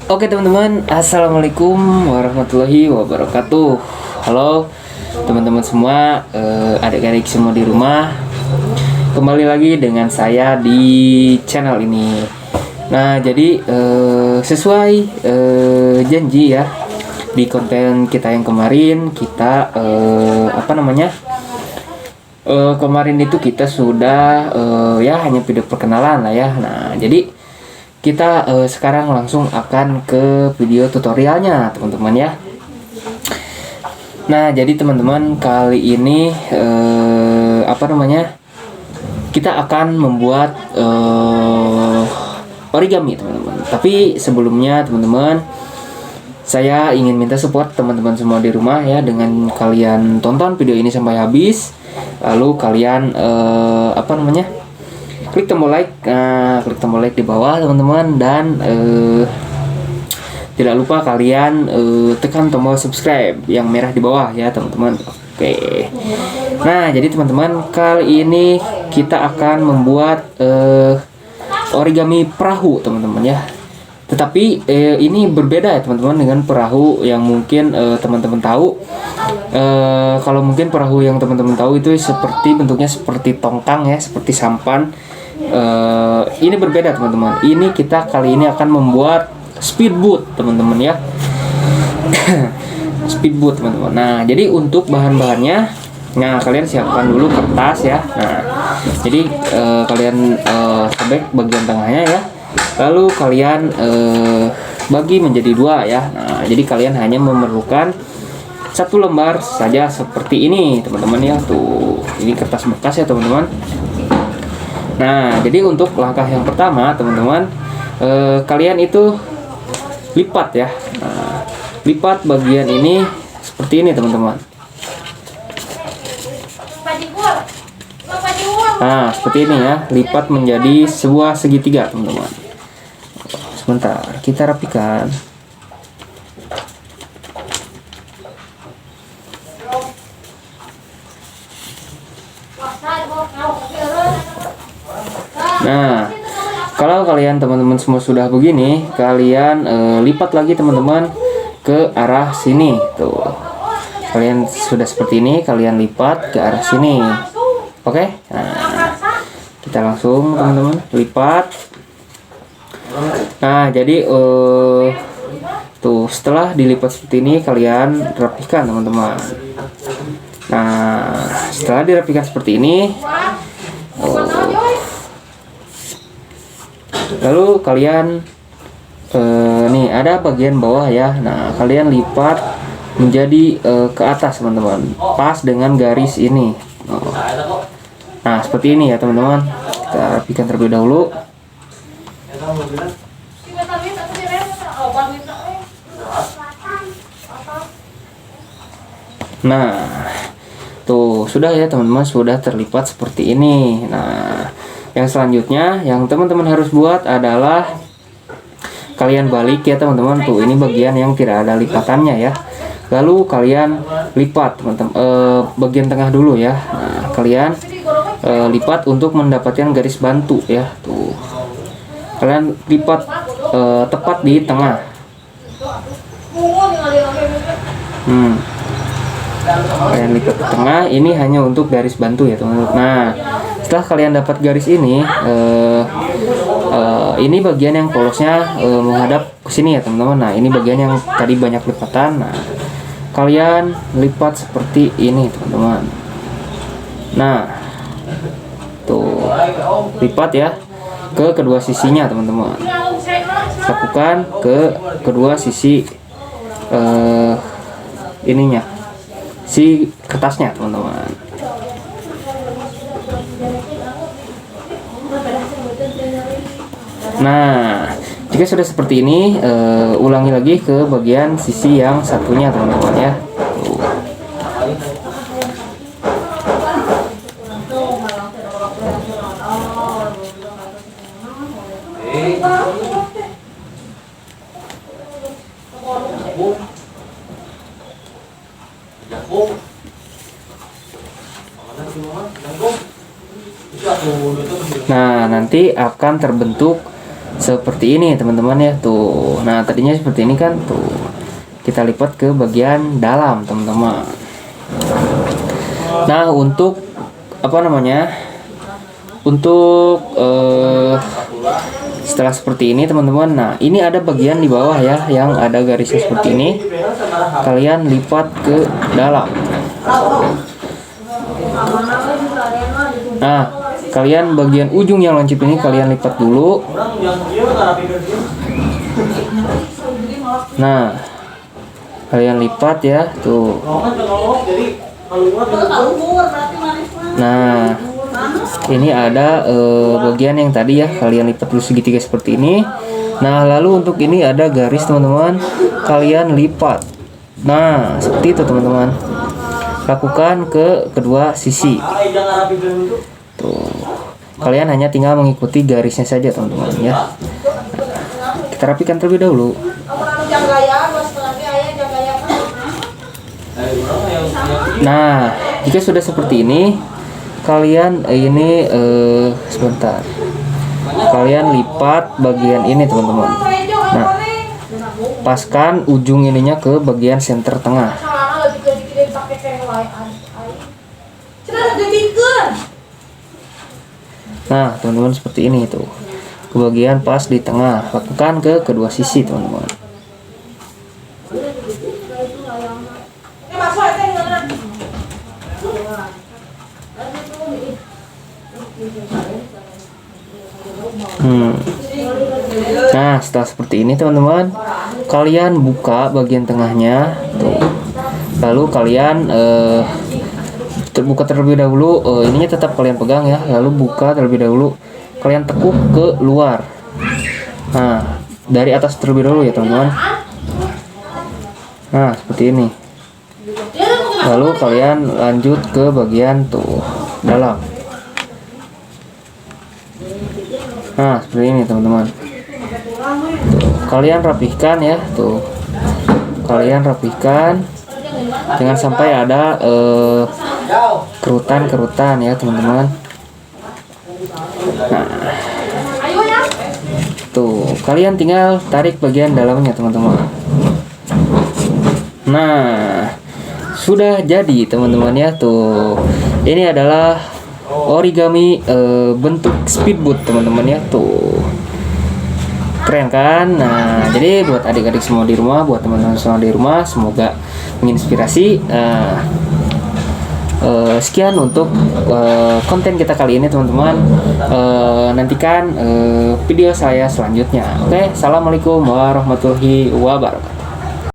Oke teman-teman, assalamualaikum warahmatullahi wabarakatuh. Halo teman-teman semua, adik-adik semua di rumah. Kembali lagi dengan saya di channel ini. Nah jadi sesuai janji ya, di konten kita yang kemarin kita kemarin itu kita sudah ya hanya video perkenalan lah ya. Nah jadi kita sekarang langsung akan ke video tutorialnya teman-teman ya. Nah jadi teman-teman kali ini kita akan membuat origami teman-teman. Tapi sebelumnya teman-teman, saya ingin minta support teman-teman semua di rumah ya, dengan kalian tonton video ini sampai habis. Lalu kalian klik tombol like di bawah teman-teman, dan tidak lupa kalian tekan tombol subscribe yang merah di bawah ya teman-teman. Oke. Nah jadi teman-teman, kali ini kita akan membuat origami perahu teman-teman ya. Tetapi ini berbeda ya teman-teman dengan perahu yang mungkin teman-teman tahu. Kalau mungkin perahu yang teman-teman tahu itu bentuknya seperti tongkang ya, seperti sampan. Ini berbeda teman-teman. Ini kita kali ini akan membuat speedboat teman-teman ya. Speedboat teman-teman. Nah jadi untuk bahan-bahannya, nah kalian siapkan dulu kertas ya. Nah jadi kalian sobek bagian tengahnya ya. Lalu kalian bagi menjadi dua ya. Nah jadi kalian hanya memerlukan satu lembar saja seperti ini teman-teman ya. Tuh ini kertas bekas ya teman-teman. Nah jadi untuk langkah yang pertama teman-teman, kalian itu lipat ya. Nah, lipat bagian ini seperti ini teman-teman. Nah seperti ini ya, lipat menjadi sebuah segitiga teman-teman. Sebentar kita rapikan. Nah, kalau kalian teman-teman semua sudah begini, kalian lipat lagi teman-teman ke arah sini. Tuh, kalian sudah seperti ini, kalian lipat ke arah sini. Oke, nah, kita langsung teman-teman lipat. Nah, jadi tuh setelah dilipat seperti ini, kalian rapikan teman-teman. Nah, setelah dirapikan seperti ini, lalu kalian nih ada bagian bawah ya. Nah kalian lipat menjadi ke atas teman-teman, pas dengan garis ini. Nah seperti ini ya teman-teman. Kita rapikan terlebih dahulu. Nah tuh sudah ya teman-teman, sudah terlipat seperti ini. Nah yang selanjutnya yang teman-teman harus buat adalah kalian balik ya teman-teman. Tuh ini bagian yang tidak ada lipatannya ya. Lalu kalian lipat teman-teman bagian tengah dulu ya. Nah kalian lipat untuk mendapatkan garis bantu ya. Tuh kalian lipat tepat di tengah. Kalian lipat ke tengah, ini hanya untuk garis bantu ya teman-teman. Nah setelah kalian dapat garis ini, ini bagian yang polosnya menghadap ke sini ya teman-teman. Nah ini bagian yang tadi banyak lipatan. Nah kalian lipat seperti ini teman-teman. Nah tuh lipat ya ke kedua sisinya teman-teman. Lakukan ke kedua sisi ininya, si kertasnya teman-teman. Nah jika sudah seperti ini, ulangi lagi ke bagian sisi yang satunya teman-teman ya. Nah nanti akan terbentuk seperti ini teman-teman ya tuh. Nah tadinya seperti ini kan tuh, kita lipat ke bagian dalam teman-teman. Nah untuk apa namanya, untuk setelah seperti ini teman-teman, nah ini ada bagian di bawah ya yang ada garisnya seperti ini, kalian lipat ke dalam. Nah kalian bagian ujung yang lancip ini kalian lipat dulu. Nah kalian lipat ya tuh. Nah ini ada bagian yang tadi ya kalian lipat dulu segitiga seperti ini. Nah lalu untuk ini ada garis teman-teman, kalian lipat. Nah seperti itu teman-teman, lakukan ke kedua sisi tuh. Kalian hanya tinggal mengikuti garisnya saja teman-teman ya. Kita rapikan terlebih dahulu. Nah jika sudah seperti ini, kalian ini sebentar, kalian lipat bagian ini teman-teman. Nah paskan ujung ininya ke bagian center tengah. Nah teman-teman seperti ini tuh, ke bagian pas di tengah, lakukan ke kedua sisi teman-teman. Nah setelah seperti ini teman-teman, kalian buka bagian tengahnya tuh. Lalu kalian buka terlebih dahulu, ininya tetap kalian pegang ya. Lalu buka terlebih dahulu, kalian tekuk ke luar. Nah dari atas terlebih dahulu ya teman-teman. Nah seperti ini. Lalu kalian lanjut ke bagian tuh dalam. Nah seperti ini teman-teman. Kalian rapihkan ya tuh, kalian rapihkan jangan sampai ada kerutan-kerutan ya teman-teman. Nah tuh kalian tinggal tarik bagian dalamnya teman-teman. Nah sudah jadi teman-teman ya tuh. Ini adalah origami bentuk speedboat teman-teman ya tuh. Keren kan? Nah jadi buat adik-adik semua di rumah, buat teman-teman semua di rumah, semoga menginspirasi. Sekian untuk konten kita kali ini teman-teman. Nantikan video saya selanjutnya. Oke, assalamualaikum warahmatullahi wabarakatuh.